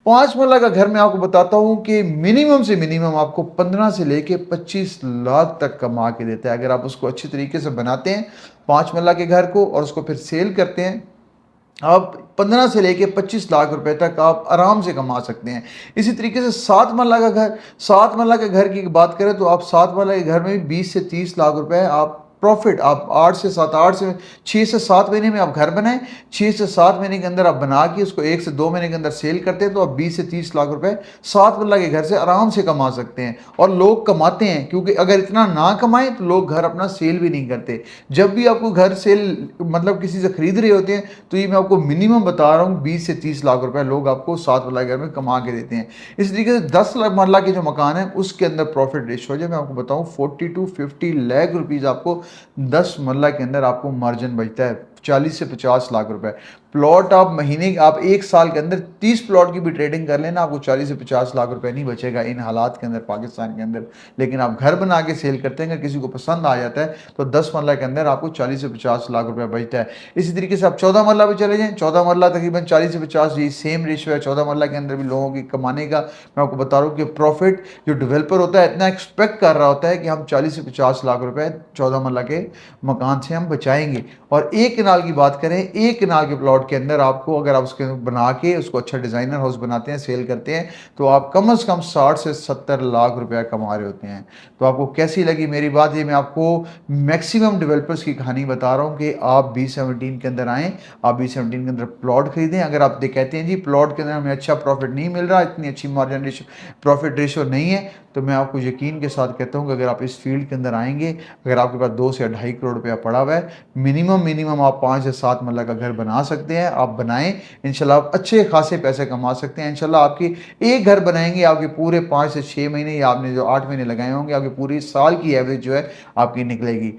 5 मरला का घर मैं आपको बताता हूँ कि मिनिमम से मिनिमम आपको 15 से लेके 25 लाख तक कमा के देता है। अगर आप उसको अच्छी तरीके से बनाते हैं 5 मरला के घर को और उसको फिर सेल करते हैं, आप 15 से लेके 25 लाख रुपए तक आप आराम से कमा सकते हैं। इसी तरीके से 7 मरला का घर, 7 मरला के घर की बात करें तो आप 7 मरला के घर में भी 20 से 30 लाख रुपए आप प्रॉफिट, आप 8 से 6 से 7 महीने में आप घर बनाएं, 6 से 7 महीने के अंदर आप बना के उसको 1 से 2 महीने के अंदर सेल करते हैं तो आप 20 से 30 लाख रुपए 7 मरला के घर से आराम से कमा सकते हैं। और लोग कमाते हैं, क्योंकि अगर इतना ना कमाएं तो लोग घर अपना सेल भी नहीं करते। जब भी आपको घर सेल मतलब किसी से खरीद रहे होते हैं तो ये मैं आपको मिनिमम बता रहा हूँ 20 से 30 लाख रुपए लोग आपको 7 मरला घर में कमा के देते हैं। इसी तरीके से 10 लाख मरला के जो मकान है उसके अंदर प्रॉफिट रेशो जो मैं आपको बताऊँ 40 टू 50 लाख रुपीज़ आपको 10 मरला के अंदर आपको मार्जिन बचता है, 40 से 50 लाख रुपए। प्लॉट आप महीने, आप 1 साल के अंदर 30 प्लॉट की भी ट्रेडिंग कर लेना, आपको 40 से 50 लाख रुपए नहीं बचेगा इन हालात के अंदर पाकिस्तान के अंदर। लेकिन आप घर बना के सेल करते हैं, अगर किसी को पसंद आ जाता है तो 10 मरला के अंदर आपको 40 से 50 लाख रुपए बचता है। इसी तरीके से आप 14 मरला पे चले जाएँ, 14 मरला तकरीबन 40 से 50, ये सेम रेशियो है। 14 मरला के अंदर भी लोगों की कमाने का मैं आपको बता रहा हूँ कि प्रॉफिट जो डेवलपर होता है इतना एक्सपेक्ट कर रहा होता है कि हम 40 से 50 लाख रुपए 14 मरला के मकान से हम बचाएंगे। और एक कनाल की बात करें, एक कनाल के प्लॉट के अंदर आपको, अगर आप उसके बना के उसको अच्छा डिज़ाइनर हाउस बनाते हैं, सेल करते हैं, तो आप कम से कम 60 से 70 लाख रुपया कमा रहे होते हैं। तो आपको कैसी लगी मेरी बात? ये मैं आपको मैक्सिमम डेवलपर्स की कहानी बता रहा हूँ कि आप B17 के अंदर आएँ, आप B17 के अंदर प्लॉट खरीदें। अगर आप कहते हैं जी प्लॉट के अंदर हमें अच्छा प्रॉफिट नहीं मिल रहा, इतनी अच्छी मार्जिन रेशो, प्रॉफिट रेशो नहीं है, तो मैं आपको यकीन के साथ कहता हूँ कि अगर आप इस फील्ड के अंदर आएंगे, अगर आपके पास 2 से 2.5 करोड़ रुपया पड़ा हुआ है, मिनिमम आप 5 से 7 मरला का घर बना सकते हैं। आप बनाएं, इंशाल्लाह आप अच्छे खासे पैसे कमा सकते हैं। इंशाल्लाह आपकी एक घर बनाएंगे, आपके पूरे 5 से 6 महीने या आपने जो 8 महीने लगाए होंगे, आपके पूरे साल की एवरेज जो है आपकी निकलेगी। तो